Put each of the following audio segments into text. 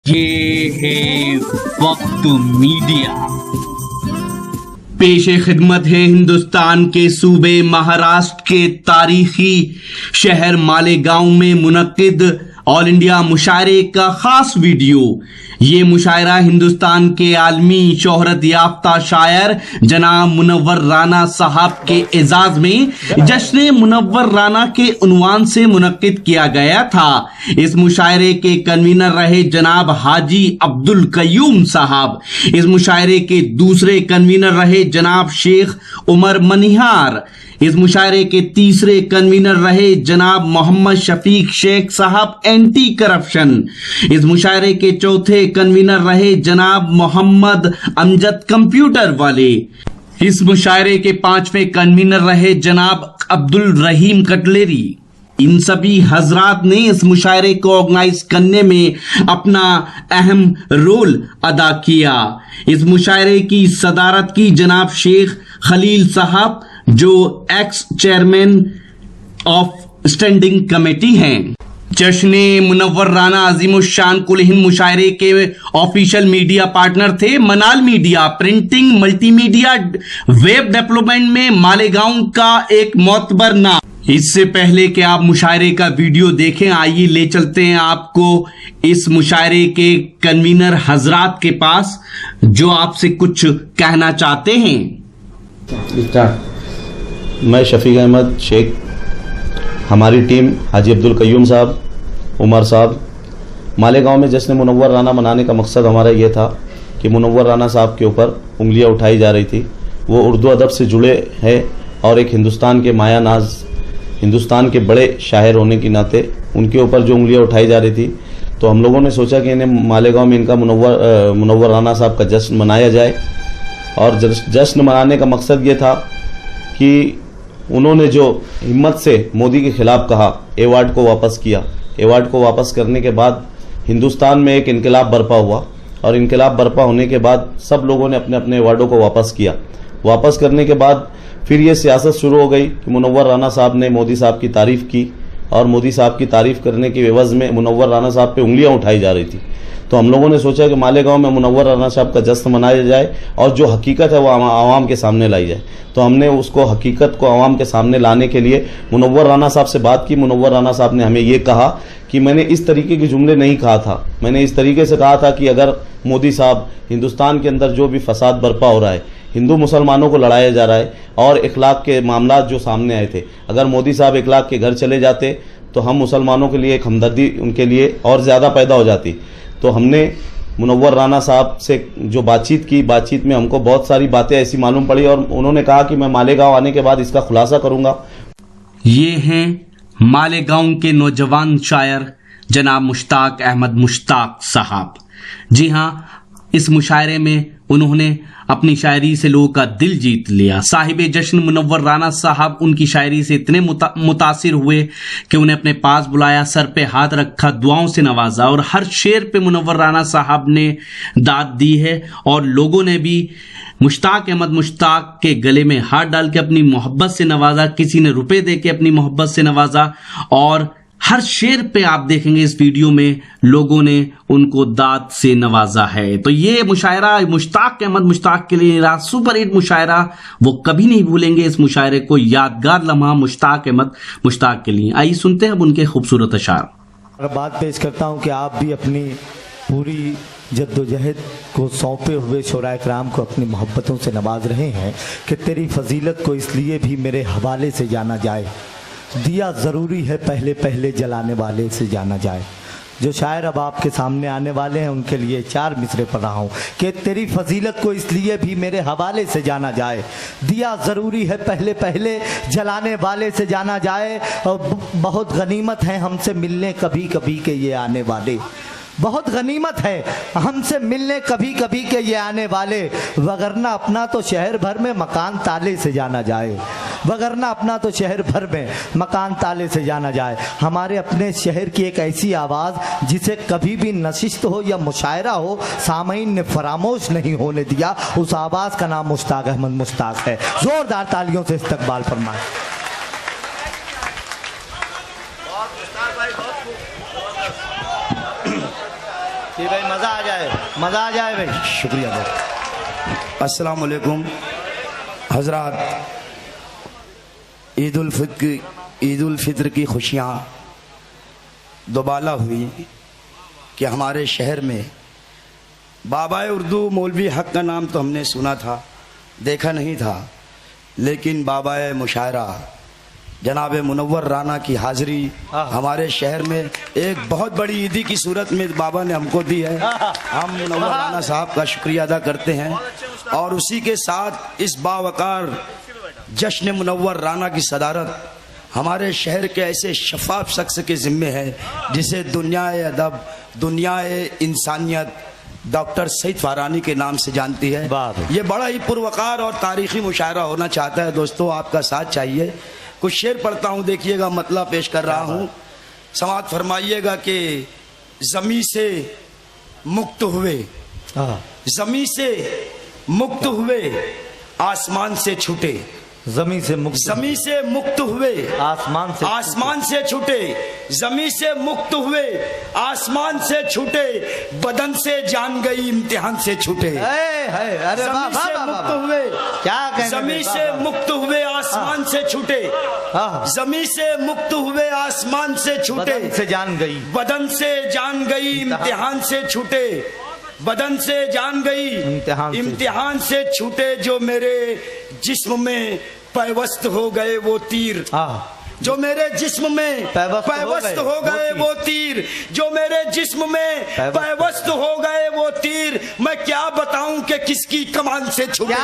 ये है वक्त मीडिया। पेशे खिदमत है हिंदुस्तान के सूबे महाराष्ट्र के तारीखी शहर मालेगांव में मुनक्किद ऑल इंडिया मुशायरे का खास वीडियो। ये मुशायरा हिंदुस्तान के आलमी शोहरत याफ्ता शायर जनाब मुनव्वर राना साहब के एजाज में जश्न मुनव्वर राना के उन्वान से मुनक्किद किया गया था। इस मुशायरे के कन्वीनर रहे जनाब हाजी अब्दुल कयूम साहब। इस मुशायरे के दूसरे कन्वीनर रहे जनाब शेख उमर मनिहार। इस मुशायरे के तीसरे कन्वीनर रहे जनाब मोहम्मद शफीक शेख साहब एंटी करप्शन। इस मुशायरे के चौथे कन्वीनर रहे जनाब मोहम्मद अमजद कंप्यूटर वाले। इस मुशायरे के पांचवें कन्वीनर रहे जनाब अब्दुल रहीम कटलेरी। इन सभी हजरात ने इस मुशायरे को ऑर्गेनाइज करने में अपना अहम रोल अदा किया। इस मुशायरे की सदारत की जनाब शेख खलील साहब जो x chairman of standing committee हैं। जश्न मुनव्वर राना अजीमुशान कुल हिंद मुशायरे के ऑफिशियल मीडिया पार्टनर थे मनाल media. Printing, multimedia, web development में मालेगांव का एक मोतबर नाम। इससे पहले कि आप मुशायरे का वीडियो देखें, आइए ले चलते हैं आपको इस मुशायरे के कन्वीनर हजरात के पास जो आपसे कुछ कहना चाहते हैं। मैं शफीक अहमद शेख, हमारी टीम हाजी अब्दुल कयूम साहब, उमर साहब। मालेगांव में जश्न मुनव्वर राना मनाने का मकसद हमारा ये था कि मुनव्वर राना साहब के ऊपर उंगलियां उठाई जा रही थी। वो उर्दू अदब से जुड़े हैं और एक हिंदुस्तान के माया नाज, हिंदुस्तान के बड़े शायर होने के नाते उनके ऊपर जो उंगलियां उठाई जा रही थी, तो हम लोगों ने सोचा कि इन्हें मालेगांव में इनका मुनव्वर राना साहब का जश्न मनाया जाए। और जश्न मनाने का मकसद ये था कि उन्होंने जो हिम्मत से मोदी के खिलाफ कहा, अवार्ड को वापस किया। अवार्ड को वापस करने के बाद हिंदुस्तान में एक इनकलाब बर्पा हुआ और इनकलाब बर्पा होने के बाद सब लोगों ने अपने अपने अवार्डों को वापस किया। वापस करने के बाद फिर ये सियासत शुरू हो गई कि मुनव्वर राना साहब ने मोदी साहब की तारीफ की और मोदी साहब की तारीफ करने की एवज में मुनव्वर राना साहब पे उंगलियां उठाई जा रही थी। तो हम लोगों ने सोचा कि मालेगांव में मुनव्वर राना साहब का जश्न मनाया जाए और जो हकीकत है वो आवाम के सामने लाई जाए। तो हमने उसको हकीकत को आवाम के सामने लाने के लिए मुनव्वर राना साहब से बात की। मुनव्वर राना साहब ने हमें ये कहा कि मैंने इस तरीके के जुमले नहीं कहा था, मैंने इस तरीके से कहा था कि अगर मोदी साहब हिंदुस्तान के अंदर जो भी फसाद बर्पा हो रहा है, हिंदू मुसलमानों को लड़ाया जा रहा है और इखलाक के मामला जो सामने आए थे, अगर मोदी साहब इखलाक के घर चले जाते तो हम मुसलमानों के लिए एक हमदर्दी उनके लिए और ज़्यादा पैदा हो जाती। तो हमने मुनव्वर राना साहब से जो बातचीत की, बातचीत में हमको बहुत सारी बातें ऐसी मालूम पड़ी और उन्होंने कहा कि मैं मालेगांव आने के बाद इसका खुलासा करूंगा। ये हैं मालेगांव के नौजवान शायर जनाब मुश्ताक अहमद मुश्ताक साहब। जी हां, इस मुशायरे में उन्होंने अपनी शायरी से लोगों का दिल जीत लिया। साहिब जश्न मुनव्वर राना साहब उनकी शायरी से इतने मुतासिर हुए कि उन्हें अपने पास बुलाया, सर पे हाथ रखा, दुआओं से नवाजा और हर शेर पे मुनव्वर राना साहब ने दाद दी है। और लोगों ने भी मुश्ताक अहमद मुश्ताक के गले में हाथ डाल के अपनी मोहब्बत से नवाजा, किसी ने रुपए दे के अपनी मोहब्बत से नवाजा और हर शेर पे आप देखेंगे इस वीडियो में लोगों ने उनको दाद से नवाजा है। तो ये मुशायरा मुश्ताक अहमद मुश्ताक के लिए रहा सुपर हिट मुशायरा। वो कभी नहीं भूलेंगे इस मुशायरे को, यादगार लम्हा मुश्ताक अहमद मुश्ताक के लिए। आइए सुनते हैं अब उनके खूबसूरत अशार। और बात पेश करता हूं कि आप भी अपनी पूरी जद्दोजहद को सौंपे हुए शोराए कराम को अपनी मोहब्बतों से नवाज रहे हैं कि तेरी फजीलत को इसलिए भी मेरे हवाले से जाना जाए, दिया ज़रूरी है पहले पहले जलाने वाले से जाना जाए। जो शायर अब आपके सामने आने वाले हैं उनके लिए 4 मिसरे पढ़ रहा हूँ कि तेरी फजीलत को इसलिए भी मेरे हवाले से जाना जाए, दिया ज़रूरी है पहले पहले जलाने वाले से जाना जाए। और बहुत गनीमत है हमसे मिलने कभी कभी के ये आने वाले, बहुत गनीमत है हमसे मिलने कभी कभी के ये आने वाले, वगरना अपना तो शहर भर में मकान ताले से जाना जाए, वगरना अपना तो शहर भर में मकान ताले से जाना जाए। हमारे अपने शहर की एक ऐसी आवाज़ जिसे कभी भी नशिस्त हो या मुशायरा हो सामईन ने फरामोश नहीं होने दिया, उस आवाज़ का नाम मुश्ताक अहमद मुश्ताक है। जोरदार तालियों से इस्तकबाल फरमाएं। जी भाई, मजा आ जाए भाई। शुक्रिया भाई। अस्सलाम वालेकुम हजरात, ईद उल फित्र की खुशियाँ दोबाला हुई कि हमारे शहर में बाबा उर्दू मौलवी हक का नाम तो हमने सुना था, देखा नहीं था, लेकिन बाबा मुशायरा जनाब मुनव्वर राना की हाज़िरी हमारे शहर में एक बहुत बड़ी ईदी की सूरत में बाबा ने हमको दी है। हम मुनव्वर राना साहब का शुक्रिया अदा करते हैं और उसी के साथ इस बावकार जश्न मुनव्वर राना की सदारत हमारे शहर के ऐसे शफाफ शख्स के ज़िम्मे है जिसे दुनियाए अदब, दुनियाए इंसानियत डॉक्टर सईद फारानी के नाम से जानती है। ये बड़ा ही पुरवकार और तारीख़ी मुशायरा होना चाहता है। दोस्तों, आपका साथ चाहिए। कुछ शेर पढ़ता हूँ, देखिएगा, मतलब पेश कर रहा हूँ, समाअत फरमाइएगा कि ज़मी से मुक्त हुए, ज़मी से मुक्त हुए, आसमान से छूटे, ज़मी से मुक्त हुए, आसमान से छूटे, ज़मी से मुक्त हुए, आसमान से छूटे, बदन से जान गई, इम्तिहान से छूटे। अरे ज़मी से मुक्त हुए, क्या ज़मी से मुक्त हुए, आसमान से छूटे, ज़मी से मुक्त हुए, आसमान से छूटे, बदन से जान गई, बदन से जान गई, इम्तिहान से छूटे, बदन से जान गई, इम्तिहान से छूटे, जो मेरे जिस्म में पैवस्त हो गए वो तीर, जो मेरे जिस्म में पैवस्त हो गए वो तीर, जो मेरे जिस्म में पैवस्त हो गए वो तीर, मैं क्या बताऊं कि किसकी कमान से छूटे,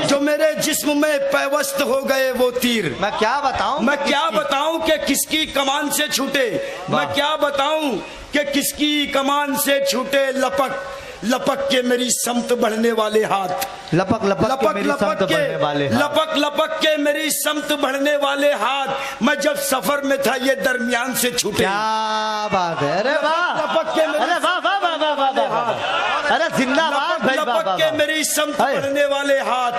जो मेरे जिस्म में पैवस्त हो गए वो तीर, मैं क्या बताऊं कि किसकी कमान से छूटे, मैं क्या बताऊं कि किसकी कमान से छूटे, लपक लपक के मेरी समत बढ़ने वाले हाथ, लपक लपक के मेरी समत बढ़ने वाले हाथ, मैं जब सफर में था ये दरमियान से छूटे। क्या बात है, अरे वाह, लपक के मेरी, अरे वाह वाह वाह वाह वाह, अरे जिंदाबाद भाई, लपक के मेरी समत बढ़ने वाले हाथ,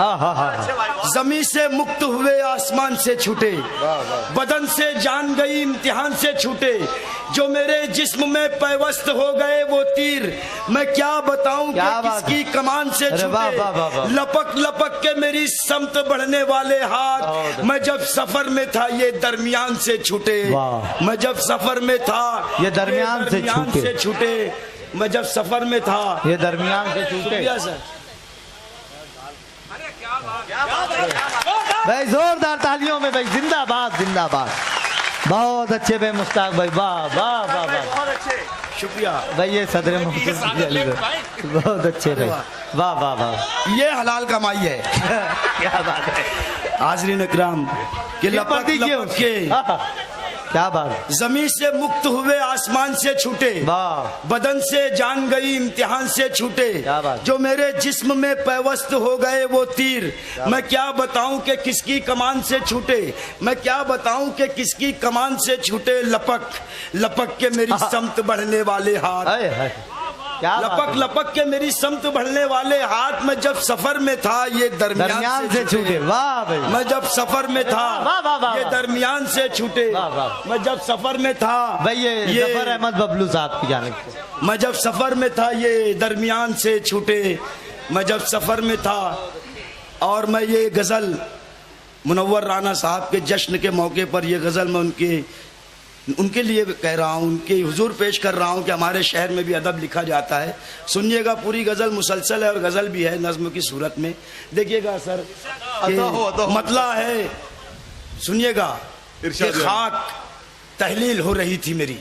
जमी से मुक्त हुए, आसमान से छूटे, बदन से जान गई, इम्तिहान से छूटे, जो मेरे जिस्म में पैवस्त हो गए वो तीर, मैं क्या बताऊं कि किसकी कमान से छूटे, लपक लपक के मेरी समत बढ़ने वाले हाथ, मैं जब सफर में था ये दरमियान से छूटे, मैं जब सफर में था ये दरमियान से छूटे, मैं जब सफर में था ये दरमियान से छूटे। भाई जोरदार तालियों में भाई, जिंदाबाद जिंदाबाद, बहुत अच्छे भाई मुश्ताक भाई, वाह वाह वाह वाह, शुक्रिया भाई, ये सदर बहुत अच्छे भाई, वाह वाह वाह, ये हलाल कमाई है। क्या बात है, हाज़रीन इकराम के लपक लपक के क्या बात, जमीन से मुक्त हुए, आसमान से छूटे, बदन से जान गई, इम्तिहान से छूटे, जो मेरे जिस्म में पैवस्त हो गए वो तीर, मैं क्या बताऊं कि किसकी कमान से छूटे, मैं क्या बताऊं कि किसकी कमान से छूटे, लपक लपक के मेरी समत बढ़ने वाले हाथ, लपक लपक के मेरी समत बढ़ने वाले हाथ, मैं जब सफर में था ये दरमियान से छूटे, वाह भाई, मैं जब सफर में था ये दरमियान से छूटे, मैं जब सफर में था भाई, ये जफर अहमद बबलू साहब की जानिब से, मैं जब सफर में था ये दरमियान से छूटे, मैं जब सफर में था, और मैं ये गज़ल मुनव्वर राना साहब के जश्न के मौके पर ये गज़ल मैं उनके लिए कह रहा हूँ, उनके हुजूर पेश कर रहा हूँ कि हमारे शहर में भी अदब लिखा जाता है। सुनिएगा, पूरी गज़ल मुसलसल है और गज़ल भी है नज़्म की सूरत में, देखिएगा सर, मतला है, सुनिएगा, खाक तहलील हो रही थी मेरी,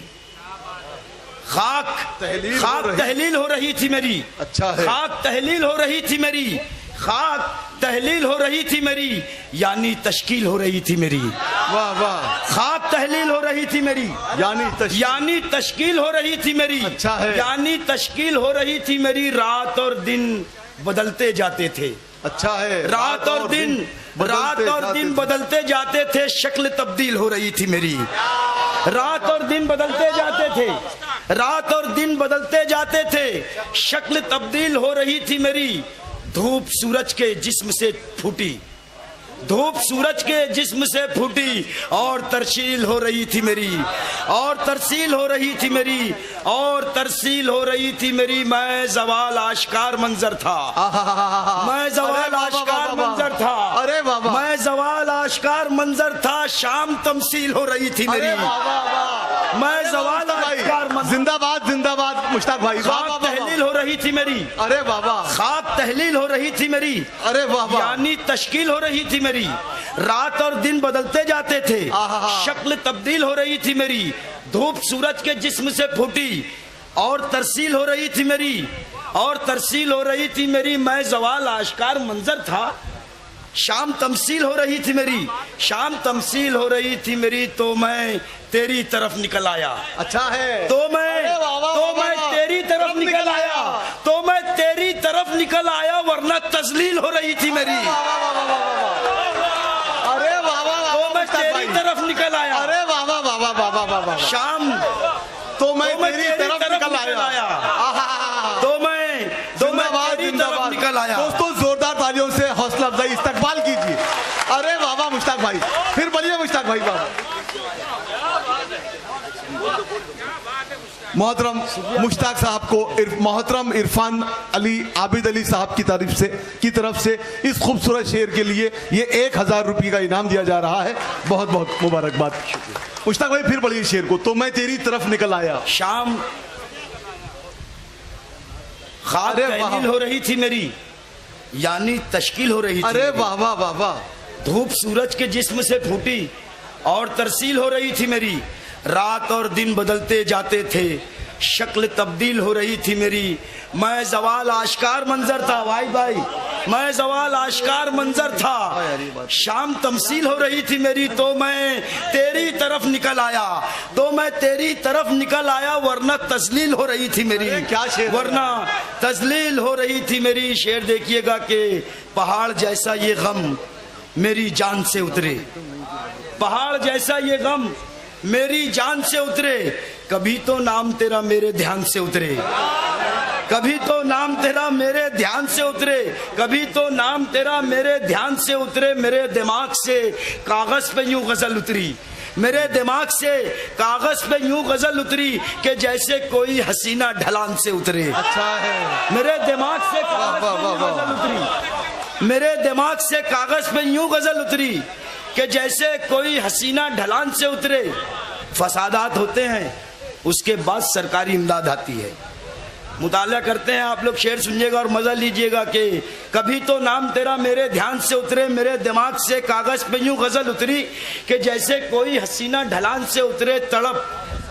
खाक तहलील हो रही थी मेरी, अच्छा है, खाक तहलील हो रही थी मेरी, खाक तहलील हो रही थी मेरी, यानी तश्कील हो रही थी मेरी, वाह वाह, खाक तहलील हो रही थी मेरी, यानी तश्कील हो रही थी मेरी, अच्छा है, यानी तश्कील हो रही थी मेरी, रात और दिन बदलते जाते थे, अच्छा है, रात और दिन बदलते जाते थे, शक्ल तब्दील हो रही थी मेरी, रात और दिन बदलते जाते थे, रात और दिन बदलते जाते थे, शक्ल तब्दील हो रही थी मेरी, धूप सूरज के जिस्म से फूटी, धूप सूरज के जिस्म से फूटी और तरसील हो रही थी मेरी, और तरसील हो रही थी मेरी, और तरसील हो रही थी मेरी। मैं जवाल आश्कार मंजर था, मैं जवाल आश्कार मंजर था, अरे बाबा, मैं जवाल आश्कार मंजर था। शाम तमसील हो रही थी मेरी, मैं जवाल आश्कार मंजर। जिंदाबाद जिंदाबाद मुश्ताक भाई। खाक तहलील हो रही थी मेरी, अरे बाबा, खाक तहलील हो रही थी मेरी, अरे बाबा, यानी तश्कील हो रही थी मेरी। रात और दिन बदलते जाते थे, शक्ल तब्दील हो रही थी मेरी। धूप सूरज के जिस्म से फूटी और तरसील हो रही थी मेरी, और तरसील हो रही थी मेरी। मैं जवाल आश्कार मंजर था, शाम तमसील हो रही थी मेरी, शाम तमसील हो रही थी मेरी। तो मैं तेरी तरफ निकल आया, अच्छा है, तो मैं तेरी तरफ निकल आया, तो मैं तेरी तरफ निकल आया, वरना तजलील हो रही थी मेरी। अरे बाबा, तो मैं तेरी तरफ निकल आया, अरे बाबा बाबा बाबा बाबा, शाम तो मैं तेरी तरफ निकल आया, तो मैं तेरी तरफ निकल आया। दोस्तों जोरदार तालियों से हौसला अफजाई इस्तकबाल कीजिए। अरे बाबा मुश्ताक भाई, फिर बोलिए मुश्ताक भाई। बाबा मोहतरम मुश्ताक साहब को मोहतरम इरफान अली आबिद अली साहब की तरफ से इस खूबसूरत शेर के लिए ये 1000 रुपये का इनाम दिया जा रहा है। बहुत बहुत मुबारकबाद। मुश्ताक भाई फिर पढ़िए शेर को। तो मैं तेरी तरफ निकल आया, शाम खाक तहलील हो रही थी मेरी, यानी तश्कील हो रही थी। अरे वाह वाह वाह वाह। धूप सूरज के जिस्म से फूटी और तरसील हो रही थी मेरी। रात और दिन बदलते जाते थे, शक्ल तब्दील हो रही थी मेरी। मैं जवाल आश्कार मंजर था, भाई मैं जवाल आश्कार मंजर था, शाम तमसील हो रही थी मेरी। तो मैं तेरी तरफ निकल आया, तो मैं तेरी तरफ निकल आया, वरना तजलील हो रही थी मेरी। क्या शेर, वरना तजलील हो रही थी मेरी। शेर देखिएगा कि पहाड़ जैसा ये गम मेरी जान से उतरे, पहाड़ जैसा ये गम मेरी जान से उतरे। कभी तो नाम तेरा मेरे ध्यान से उतरे, कभी तो नाम तेरा मेरे ध्यान से उतरे, कभी तो नाम तेरा मेरे ध्यान से उतरे। मेरे दिमाग से कागज पे यूं गजल उतरी, मेरे दिमाग से कागज पे यूं गजल उतरी कि जैसे कोई हसीना ढलान से उतरे। अच्छा है। मेरे दिमाग से कागज पे यूं गजल उतरी, मेरे दिमाग से कागज पे यूं गजल उतरी कि जैसे कोई हसीना ढलान से उतरे। फसादात होते हैं, उसके बाद सरकारी इमदाद आती है। मुताला करते हैं आप लोग, शेर सुनिएगा और मजा लीजिएगा कि कभी तो नाम तेरा मेरे ध्यान से उतरे, मेरे दिमाग से कागज पे यूं गजल उतरी कि जैसे कोई हसीना ढलान से उतरे। तड़प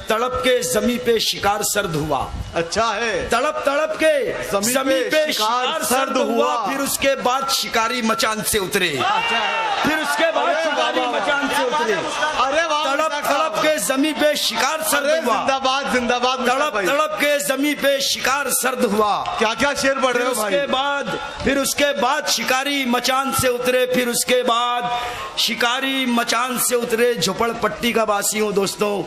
तड़प के जमी पे शिकार सर्द हुआ, अच्छा है। तड़प तड़प के जमी पे शिकार सर्द हुआ। फिर उसके बाद शिकारी मचान से उतरे, फिर उसके बाद शिकारी मचान से उतरे। अरे वाह, तड़प तड़प के जमी पे शिकार सर्द हुआ, जिंदाबाद जिंदाबाद। तड़प तड़प के जमी पे शिकार सर्द हुआ। क्या क्या शेर पढ़ रहे हो भाई। फिर उसके बाद शिकारी मचान से उतरे, फिर उसके बाद शिकारी मचान से उतरे। झोपड़पट्टी का वासी हूँ दोस्तों,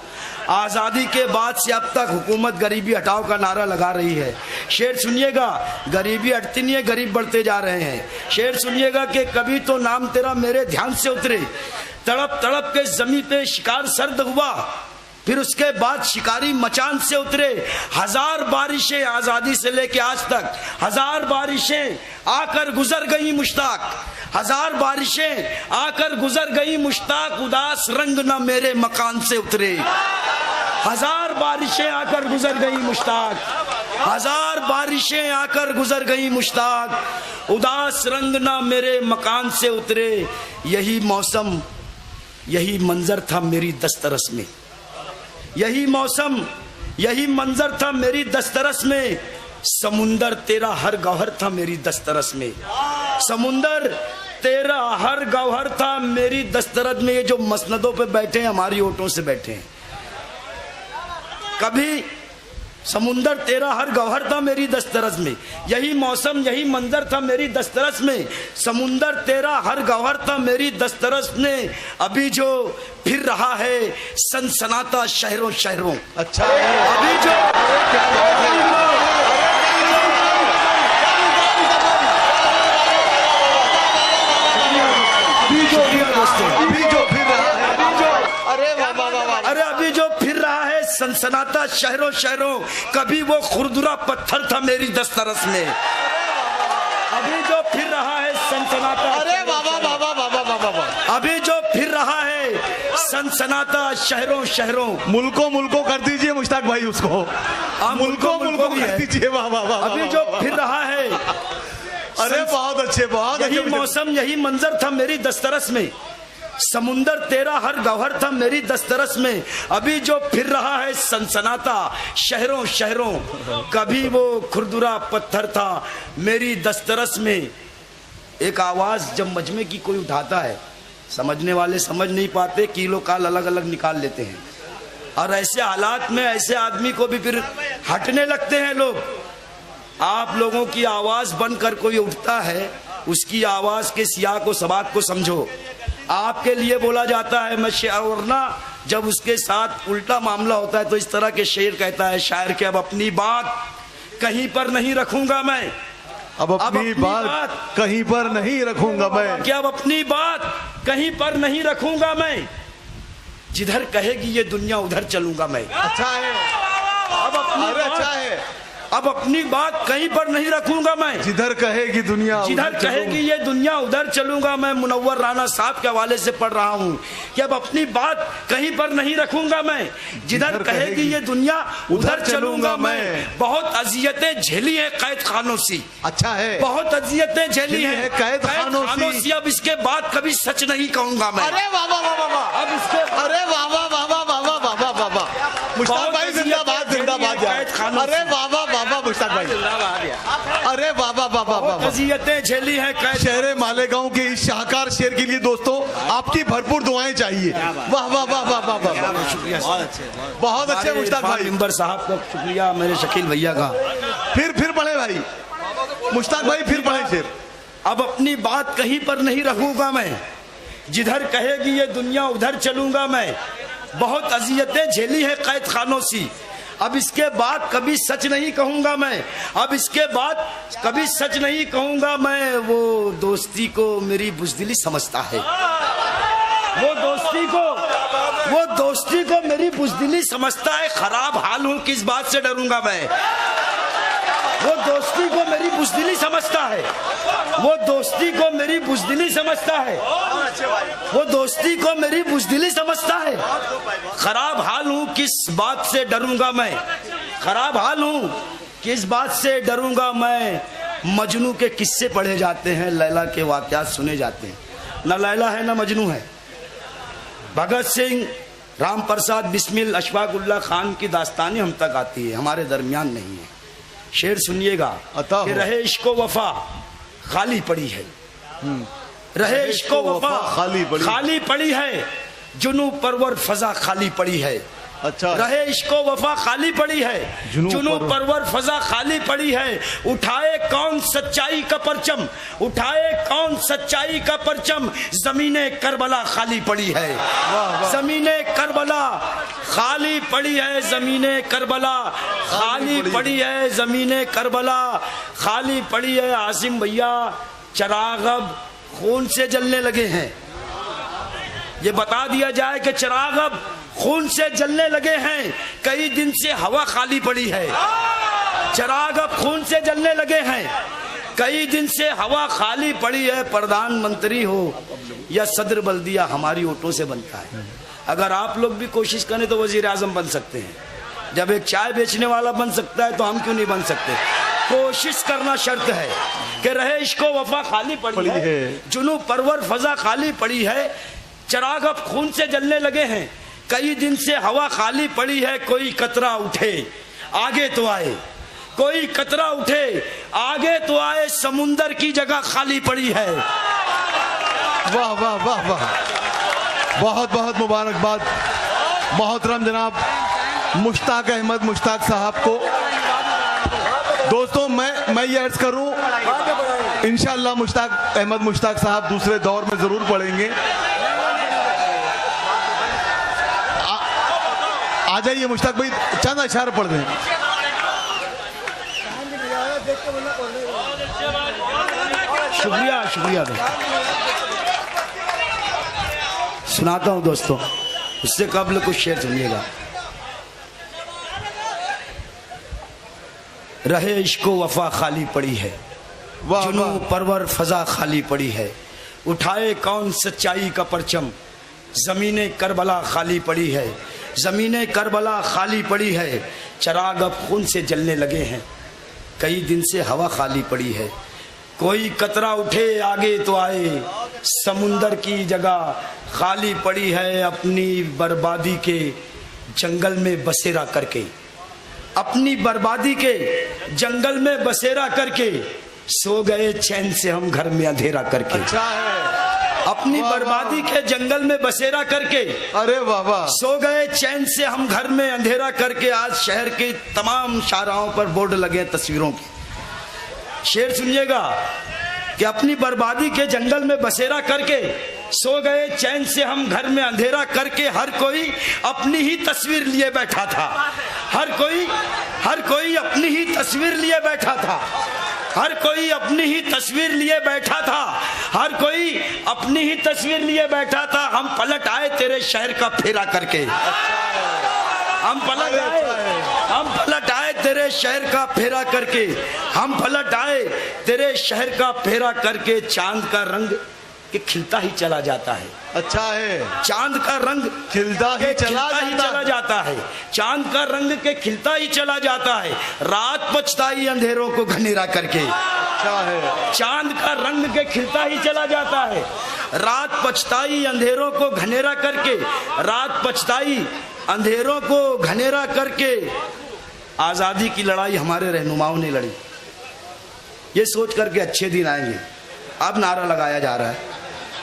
आजादी के बाद से अब तक हुकूमत गरीबी हटाओ का नारा लगा रही है। शेर सुनिएगा, गरीबी हटती नहीं है, गरीब बढ़ते जा रहे हैं। शेर सुनिएगा कि कभी तो नाम तेरा मेरे ध्यान से उतरे, तड़प तड़प के जमी पे शिकार सर्द हुआ। फिर उसके बाद शिकारी मचान से उतरे। 1000 बारिशें आजादी से लेके आज तक, 1000 बारिशें आकर गुजर गई मुश्ताक, 1000 बारिशें आकर गुजर गई मुश्ताक। उदास रंग न मेरे मकान से उतरे, 1000 बारिशें आकर गुजर गई मुश्ताक, 1000 बारिशें आकर गुजर गई मुश्ताक। उदास रंग न मेरे मकान से उतरे। यही मौसम, यही मंजर था मेरी दस्तरस में, यही मौसम, यही मंजर था मेरी दस्तरस में। समुंदर तेरा हर गौहर था मेरी दस्तरस में, समुंदर तेरा हर गौहर था मेरी दस्तरस में। ये जो मसनदों पे बैठे हैं, हमारी ओटों से बैठे हैं। कभी समुंदर तेरा हर गौहर था मेरी दस्तरस में, यही मौसम, यही मंजर था मेरी दस्तरस में। समुंदर तेरा हर गौहर था मेरी दस्तरस में। अभी जो फिर रहा है सनसनाता शहरों शहरों, अच्छा अभी जो दोस्तों। अभी जो फिर रहा है, अरे वाह वाह वाह वाह। अरे अभी जो फिर रहा है सनसनाता शहरों शहरों, कभी वो खुरदुरा पत्थर था मेरी दस्तरस में। अभी जो फिर रहा है सनसनाता, अरे वाह वाह वाह वाह वाह वाह वाह वाह। अभी जो फिर रहा है सनसनाता शहरों शहरों। मुल्को कर दीजिए मुश्ताक भाई उसको, मुल्को भी कर है। दीजिए। वाह वाह वाह। अभी जो फिर रहा है, अरे बहुत अच्छे, बहुत यही अच्छे। मौसम यही मंजर था मेरी दस्तरस में, समुंदर तेरा हर गौहर था मेरी दस्तरस में। अभी जो फिर रहा है सनसनाता शहरों शहरों, कभी वो खुरदुरा पत्थर था मेरी दस्तरस में। एक आवाज जब मजमे की कोई उठाता है, समझने वाले समझ नहीं पाते, किलो काल अलग अलग निकाल लेते हैं, और ऐसे हालात में ऐसे आदमी को भी फिर हटने लगते हैं लोग। आप लोगों की आवाज बनकर कोई उठता है, उसकी आवाज के सियाह को सबाक को समझो। आपके लिए बोला जाता है मैं शेर, वरना जब उसके साथ उल्टा मामला होता है तो इस तरह के शेर कहता है शायर के, अब अपनी बात कहीं पर नहीं रखूंगा मैं, अब अपनी बात कहीं पर नहीं रखूंगा मैं, कि अब अपनी बात कहीं पर नहीं रखूंगा मैं, जिधर कहेगी ये दुनिया उधर चलूंगा मैं। अच्छा है, अब अपनी अरे अच्छा है, अब अपनी बात कहीं पर नहीं रखूंगा मैं, जिधर कहेगी दुनिया जिधर कहेगी ये दुनिया उधर चलूंगा मैं। मुनव्वर राना साहब के हवाले से पढ़ रहा हूँ कि अब अपनी बात कहीं पर नहीं रखूंगा मैं, जिधर कहेगी ये दुनिया उधर चलूंगा मैं। बहुत अजियतें झेली है कैद खानों से, अच्छा है, बहुत अजियतें झेली है कैद खानों से। अब इसके बाद कभी सच नहीं कहूंगा मैं। अरे वाह वाह वाह वाह। अब इसके अरे वाह वाह वाह वाह वाह वाह वाह वाह वाह वाह। मुश्ताक भाई जिंदाबाद जिंदाबाद यार। अरे वाह वाह वाह वाह मुश्ताक भाई, अरे वाह वाह वाह वाह वाह। अजियतें झेली है कैद। शहर मालेगांव के इस शाहकार शेर के लिए दोस्तों आपकी भरपूर दुआएं चाहिए। वाह वाह वाह वाह वाह वाह, शुक्रिया, बहुत अच्छे मुश्ताक भाई। मेंबर साहब का शुक्रिया, मेरे शकील भैया का। फिर पढ़े भाई मुश्ताक भाई, फिर पढ़े शेर। अब अपनी बात कहीं पर नहीं रखूंगा मैं, जिधर कहेगी ये दुनिया उधर चलूंगा मैं। बहुत अजियतें झेली है कैद खानों से, अब इसके बाद कभी सच नहीं कहूंगा मैं, अब इसके बाद कभी सच नहीं कहूंगा मैं। वो दोस्ती को मेरी बुज़दिली समझता है, वो दोस्ती को मेरी बुज़दिली समझता है। खराब हाल हूं किस बात से डरूंगा मैं, वो दोस्ती को मेरी बुज़दिली समझता है, वो दोस्ती को मेरी बुज़दिली समझता है, वो दोस्ती को मेरी बुज़दिली समझता है। खराब हाल हूँ किस बात से डरूंगा मैं, खराब हाल हूँ किस बात से डरूंगा मैं। मजनू के किस्से पढ़े जाते हैं, लैला के वाक़यात सुने जाते हैं, न लैला है न मजनू है। भगत सिंह, राम प्रसाद बिस्मिल, अशफाकुल्ला खान की दास्तानें हम तक आती है, हमारे दरमियान नहीं है। शेर सुनिएगा कि रहे इश्को वफा खाली पड़ी है, रहे इश्को वफा खाली पड़ी है, जुनू परवर फजा खाली पड़ी है। अच्छा, रहे इश्को वफा खाली पड़ी है, जुनू परवर फजा खाली पड़ी है। उठाए कौन सच्चाई का परचम, उठाए कौन सच्चाई का परचम, जमीने करबला खाली पड़ी है, जमीने करबला खाली पड़ी है, जमीने करबला खाली पड़ी है, जमीने करबला खाली पड़ी है। आसिम भैया चिराग अब खून से जलने लगे हैं, ये बता दिया जाए कि चिराग अब खून से जलने लगे हैं। कई दिन से हवा खाली पड़ी है, चिराग अब खून से जलने लगे हैं, कई दिन से हवा खाली पड़ी है। प्रधानमंत्री हो या सदर बल्दिया हमारी वोटों से बनता है। अगर आप लोग भी कोशिश करें तो वजीर आजम बन सकते हैं। जब एक चाय बेचने वाला बन सकता है तो हम क्यों नहीं बन सकते? कोशिश करना शर्त है कि रहे इश्को वफा खाली पड़ी है, जुनू परवर फजा खाली पड़ी है। चिराग अब खून से जलने लगे हैं, कई दिन से हवा खाली पड़ी है। कोई कतरा उठे आगे तो आए, कोई कतरा उठे आगे तो आए, समुंदर की जगह खाली पड़ी है। वाह वाह वाह वाह, बहुत बहुत मुबारकबाद मोहतरम जनाब मुश्ताक अहमद मुश्ताक साहब को। दोस्तों मैं ये अर्ज करूं, इंशाअल्लाह मुश्ताक अहमद मुश्ताक साहब दूसरे दौर में जरूर पढ़ेंगे। आ जाइए मुश्ताक भाई, चंद अशार पढ़ दें। शुक्रिया शुक्रिया भाई। सुनाता हूँ दोस्तों, उससे कबल कुछ शेर सुनिएगा। रहे इश्को वफा खाली पड़ी है, वाह जुनू वाह। परवर फजा खाली पड़ी है, उठाए कौन सच्चाई का परचम, ज़मीने करबला खाली पड़ी है, ज़मीने करबला खाली पड़ी है, चराग अब खून से जलने लगे हैं, कई दिन से हवा खाली पड़ी है, कोई कतरा उठे आगे तो आए, समुंदर की जगह खाली पड़ी है, अपनी बर्बादी के जंगल में बसेरा करके, अपनी बर्बादी के जंगल में बसेरा करके, सो गए चैन से हम घर में अंधेरा करके। अच्छा है। अपनी वाह, बर्बादी के जंगल में बसेरा करके अरे वाह वाह। सो गए चैन से हम घर में अंधेरा करके। आज शहर के तमाम शाहराहों पर बोर्ड लगे तस्वीरों के। शेर सुनिएगा कि अपनी बर्बादी के जंगल में बसेरा करके सो गए चैन से हम घर में अंधेरा करके, हर कोई अपनी ही तस्वीर लिए बैठा था, हर कोई अपनी ही तस्वीर लिए बैठा था, हर कोई अपनी ही तस्वीर लिए बैठा था, हर कोई अपनी ही तस्वीर लिए बैठा था। हम पलट आए तेरे शहर का फेरा करके, हम पलट आए तेरे शहर का फेरा करके, हम पलट आए तेरे शहर का फेरा करके। चांद का रंग कि खिलता ही चला जाता है, अच्छा है। चांद का रंग खिलता ही चला जाता है, चांद का रंग के खिलता ही चला जाता है। रात पछताई अंधेरों को घनेरा करके, अच्छा है। चांद का रंग के खिलता ही चला जाता है। रात पछताई अंधेरों को घनेरा करके, रात पछताई अंधेरों को घनेरा करके। आज़ादी की लड़ाई हमारे रहनुमाओं ने लड़ी, ये सोच करके अच्छे दिन आएंगे। अब नारा लगाया जा रहा है,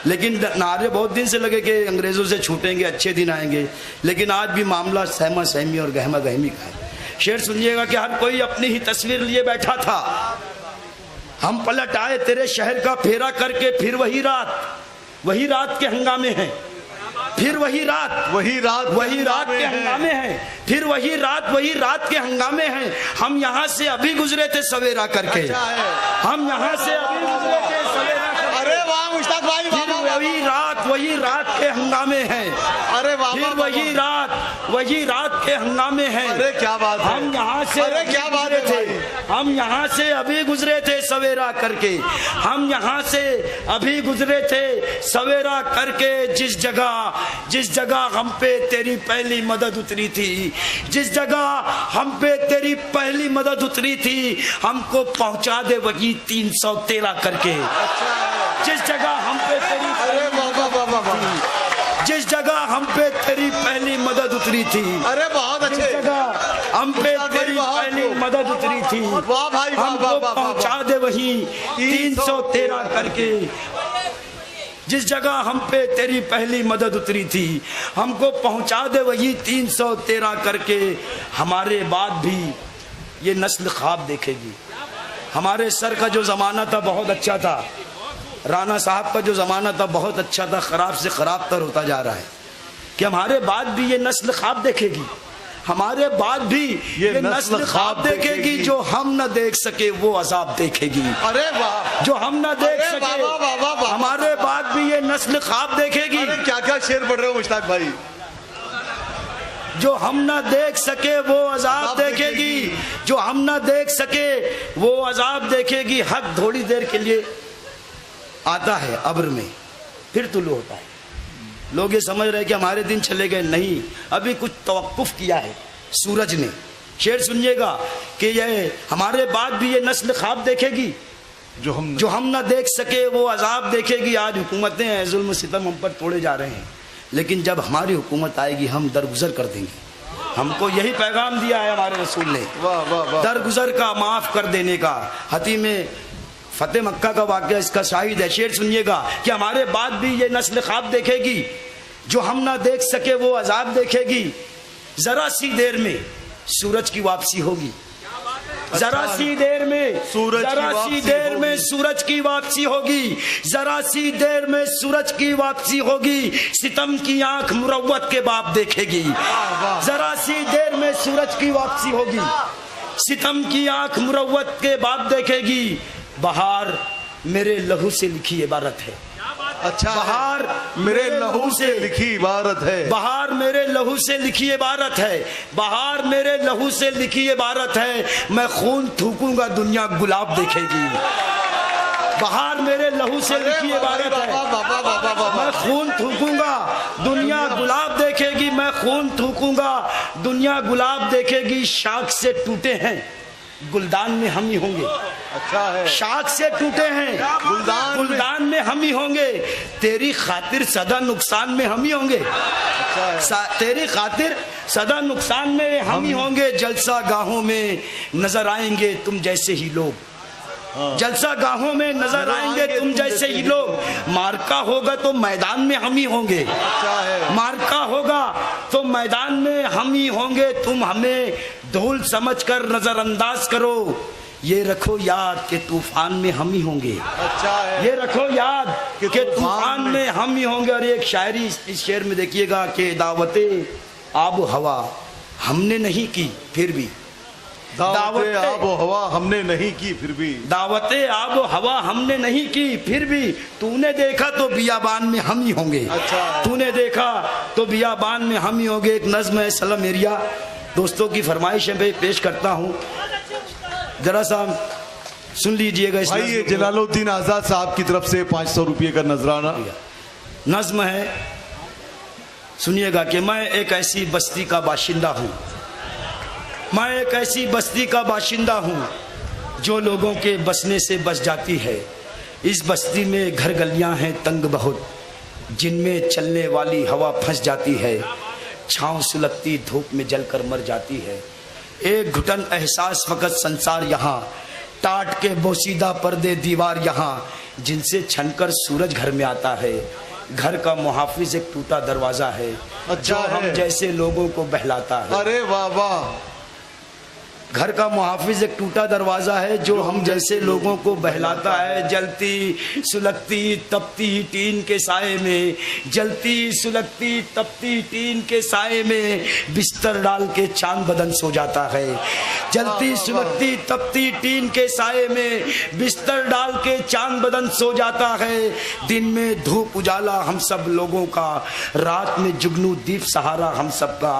लेकिन नारे बहुत दिन से लगे कि अंग्रेज़ों से छूटेंगे, अच्छे दिन आएंगे, लेकिन आज भी मामला सहमा सहमी और गहमा गहमी का है। शेर सुनिएगा कि हर कोई अपनी ही तस्वीर लिए बैठा था, हम पलट आए तेरे शहर का फेरा करके। फिर वही रात के हंगामे हैं, फिर वही रात के हंगामे हैं, फिर वही रात के हंगामे हैं। हम यहाँ से अभी गुजरे थे सवेरा करके, हम यहाँ से अभी गुजरे थे सवेरा करके। अरे वाह मुश्ताक भाई, वही रात के हंगामे हैं, अरे वाह। फिर वही रात के हंगामे हैं। अरे क्या बात है, हम यहाँ से अरे क्या बात है थे, हम यहाँ से अभी गुजरे थे सवेरा करके, हम यहाँ से अभी गुजरे थे सवेरा करके। जिस जगह हम पे तेरी पहली मदद उतरी थी, जिस जगह हम पे तेरी पहली मदद उतरी थी, हमको पहुंचा दे वही 313 करके। जिस जगह हम पे तेरी जिस जगह हम पे तेरी पहली मदद उतरी थी, अरे बहुत अच्छे, जिस जगह हम पे तेरी पहली मदद उतरी थी, वाह भाई, हमको पहुंचा दे वही 313 करके। जिस जगह हम पे तेरी पहली मदद उतरी थी, हमको पहुंचा दे वही 313 करके। हमारे बाद भी ये नस्ल ख्वाब देखेगी। हमारे सर का जो ज़माना था बहुत अच्छा था, राणा साहब का जो ज़माना था बहुत अच्छा था, ख़राब से ख़राब तर होता जा रहा है। कि हमारे बाद भी ये नस्ल ख्वाब देखेगी, हमारे बाद भी ये नस्ल ख्वाब देखेगी। जो हम न देख सके वो अजाब देखेगी। अरे वाह, जो हम न देख सके हमारे बाद भी ये नस्ल ख्वाब देखेगी। क्या क्या शेर पढ़ रहे हो मुश्ताक भाई। जो हम न देख सके वो अजाब देखेगी, जो हम न देख सके वो अजाब देखेगी। हक थोड़ी देर के लिए आता है अब्र में, फिर तुलू होता है। लोग ये समझ रहे कि हमारे दिन चले गए, नहीं, अभी कुछ तवक्कुफ किया है सूरज ने। शेर सुनिएगा कि ये हमारे बाद भी ये नस्ल ख्वाब देखेगी। जो हम न देख सके वो अजाब देखेगी। आज हुकूमतें हैं, जुल्म सितम हम पर तोड़े जा रहे हैं, लेकिन जब हमारी हुकूमत आएगी हम दरगुजर कर देंगे। हमको यही पैगाम दिया है हमारे रसूल ने, दरगुजर का, माफ़ कर देने का। हतीम फतेह मक्का का वाक़या इसका शाहिद है। शेर सुनिएगा कि हमारे बाद भी ये नस्ल ख्वाब देखेगी। जो हम ना देख सके वो अजाब देखेगी। ज़रा सी देर में सूरज की वापसी होगी, जरा सी देर में सूरज की वापसी होगी, जरा सी देर में सूरज की वापसी होगी। सितम की आंख मुरव्वत के बाप देखेगी, जरा सी देर में सूरज की वापसी होगी। सितम की आंख मुरव्वत के बाप देखेगी। बहार मेरे लहू से लिखी इबारत है, अच्छा है। बहार मेरे लहू से लिखी इबारत है। बहार मेरे लहू से लिखी इबारत है, बहार मेरे लहू से लिखी इबारत है, मैं खून थूकूंगा दुनिया गुलाब देखेगी। बहार मेरे लहू से लिखी इबारत है, मैं खून थूकूंगा दुनिया गुलाब देखेगी, मैं खून थूकूंगा दुनिया गुलाब देखेगी। शाख से टूटे हैं गुलदान में हम ही होंगे। अच्छा है। शाख से टूटे हैं गुलदान में हम ही होंगे, तेरी खातिर सदा नुकसान में हम ही होंगे। तेरी खातिर सदा नुकसान में हम ही होंगे। जलसा गाहों में नजर आएंगे तुम जैसे ही लोग, जलसा गाहों में नजर आएंगे तुम जैसे ही लोग। मार्का होगा तो मैदान में हम ही होंगे, मार्का होगा तो मैदान में हम ही होंगे। तुम हमें धूल समझकर नजरअंदाज करो, ये रखो याद के तूफान में हम ही होंगे। अच्छा है। ये रखो याद के तूफान में हम ही होंगे। और एक शायरी इस शेर में देखिएगा कि दावते आब हवा हमने नहीं की फिर भी, दावते आबो हवा हमने नहीं की फिर भी, दावते आबो हवा हमने नहीं की फिर भी, तूने देखा तो बियाबान में हम ही होंगे। अच्छा। तूने देखा तो बियाबान में हम ही होंगे। एक नज्म है सलम एरिया, दोस्तों की फरमाइश है पेश करता हूँ, जरा सा सुन लीजिएगा। इस भाई ये जलालुद्दीन आजाद साहब की तरफ से 500 रुपये का नजराना। नज्म है, सुनिएगा कि मैं एक ऐसी बस्ती का बाशिंदा हूँ, मैं एक ऐसी बस्ती का बाशिंदा हूँ जो लोगों के बसने से बस जाती है। इस बस्ती में घर गलियाँ हैं तंग बहुत, जिनमें चलने वाली हवा फंस जाती है, छाँव सुलगती धूप में जलकर मर जाती है। एक घुटन एहसास फकत संसार यहाँ, टाट के बोसीदा पर्दे दीवार यहाँ, जिनसे छनकर सूरज घर में आता है। घर का मुहाफिज एक टूटा दरवाजा है, अच्छा जो हम है। जैसे लोगों को बहलाता है। अरे वाह वाह। घर का मुहाफिज एक टूटा दरवाजा है जो हम जैसे लोगों को बहलाता है। जलती सुलगती तपती टीन के साए में, जलती सुलगती तपती टीन के साए में, बिस्तर डाल के चांद बदन सो जाता है। जलती सुलगती तपती टीन के साए में, बिस्तर डाल के चांद बदन सो जाता है। दिन में धूप उजाला हम सब लोगों का, रात में जुगनू दीप सहारा हम सब का।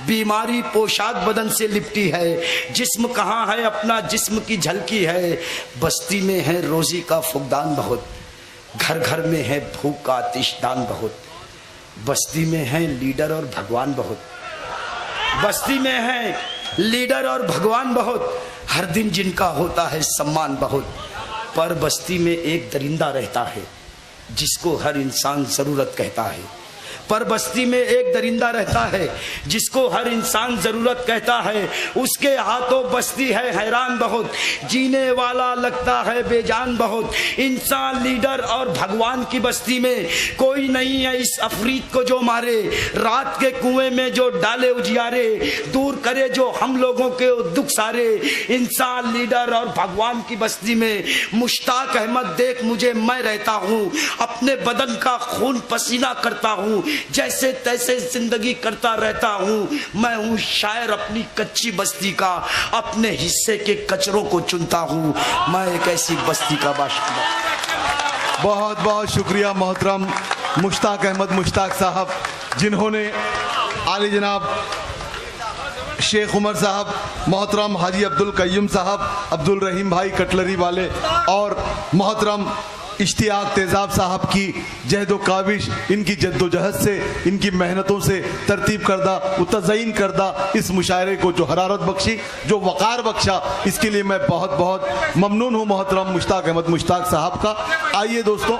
बीमारी पोशाक बदन से लिपटी है, जिस्म कहाँ है अपना जिस्म की झलकी है। बस्ती में है रोजी का फुकदान बहुत, घर घर में है भूख का आतिशदान बहुत। बस्ती में है लीडर और भगवान बहुत, बस्ती में है लीडर और भगवान बहुत, हर दिन जिनका होता है सम्मान बहुत। पर बस्ती में एक दरिंदा रहता है जिसको हर इंसान जरूरत कहता है। पर बस्ती में एक दरिंदा रहता है जिसको हर इंसान जरूरत कहता है। उसके हाथों बस्ती है हैरान बहुत, जीने वाला लगता है बेजान बहुत। इंसान लीडर और भगवान की बस्ती में कोई नहीं है इस अफरीत को जो मारे, रात के कुएं में जो डाले उजियारे, दूर करे जो हम लोगों के दुख सारे। इंसान लीडर और भगवान की बस्ती में मुश्ताक अहमद देख मुझे मैं रहता हूँ, अपने बदन का खून पसीना करता हूँ, जैसे तैसे जिंदगी करता रहता हूँ। मैं हूँ शायर अपनी कच्ची बस्ती का, अपने हिस्से के कचरों को चुनता हूँ। मैं एक ऐसी बस्ती का बाशिंदा। बहुत बहुत शुक्रिया मोहतरम मुश्ताक अहमद मुश्ताक साहब, जिन्होंने आली जनाब शेख उमर साहब, मोहतरम हाजी अब्दुल कय्यूम साहब, अब्दुल रहीम भाई कटलरी वाले और मोहतरम इश्तियाक तेजाब साहब की जहदो काविश, इनकी जद्दोजहद से, इनकी मेहनतों से तरतीब करदा तज़यीन करदा इस मुशायरे को जो हरारत बख्शी, जो वक़ार बख्शा, इसके लिए मैं बहुत बहुत ममनून हूँ मोहतरम मुश्ताक अहमद मुश्ताक साहब का। आइए दोस्तों,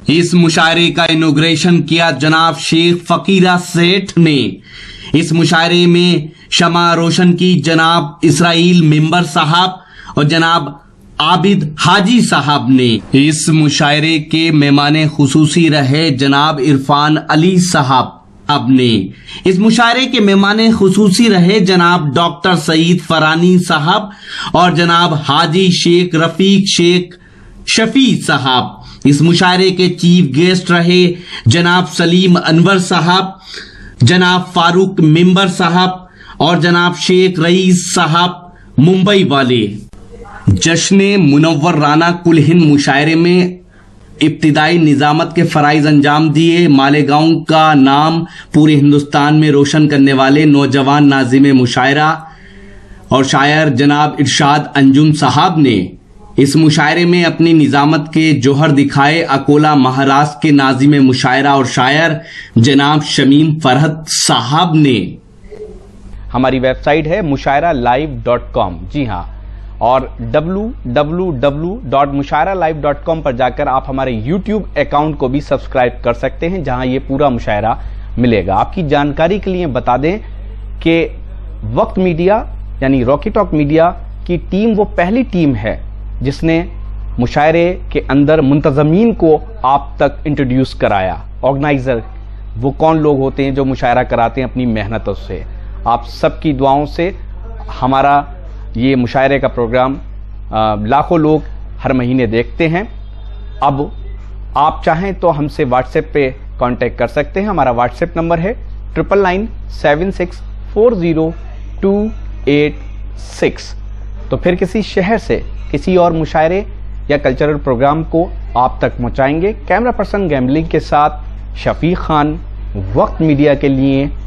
इस मुशायरे का इनॉग्रेशन किया जनाब शेख फकीरा सेठ ने। इस मुशायरे में शमा रोशन की जनाब इसराइल मेंबर साहब और जनाब आबिद हाजी साहब ने। इस मुशायरे के मेहमान खुसूसी रहे जनाब इरफान अली साहब ने। इस मुशायरे के मेहमान खुसूसी रहे जनाब डॉक्टर सईद फरानी साहब और जनाब हाजी शेख रफीक शेख शफी साहब। इस मुशायरे के चीफ गेस्ट रहे जनाब सलीम अनवर साहब, जनाब फारूक मेंबर साहब और जनाब शेख रईस साहब मुंबई वाले। जश्न मुनव्वर राना कुल हिंद मुशायरे में इब्तिदाई निजामत के फराइज अंजाम दिए। मालेगांव का नाम पूरे हिंदुस्तान में रोशन करने वाले नौजवान नाजिम मुशायरा और शायर जनाब इरशाद अंजुम साहब ने इस मुशायरे में अपनी निजामत के जौहर दिखाए। अकोला महाराष्ट्र के नाजिम मुशायरा और शायर जनाब शमीम फरहत साहब ने। हमारी वेबसाइट है mushairalive.com। जी हाँ, और www.mushairalive.com पर जाकर आप हमारे YouTube अकाउंट को भी सब्सक्राइब कर सकते हैं, जहां ये पूरा मुशायरा मिलेगा। आपकी जानकारी के लिए बता दें कि वक्त मीडिया यानी रॉकी टॉक मीडिया की टीम वो पहली टीम है जिसने मुशायरे के अंदर मुंतजमीन को आप तक इंट्रोड्यूस कराया। ऑर्गेनाइजर वो कौन लोग होते हैं जो मुशायरा कराते हैं अपनी मेहनतों से। आप सबकी दुआओं से हमारा ये मुशायरे का प्रोग्राम लाखों लोग हर महीने देखते हैं। अब आप चाहें तो हमसे व्हाट्सएप पे कांटेक्ट कर सकते हैं। हमारा व्हाट्सएप नंबर है 9997640286। तो फिर किसी शहर से किसी और मुशायरे या कल्चरल प्रोग्राम को आप तक पहुंचाएंगे। कैमरा पर्सन गैम्बलिंग के साथ शफीक खान, वक्त मीडिया के लिए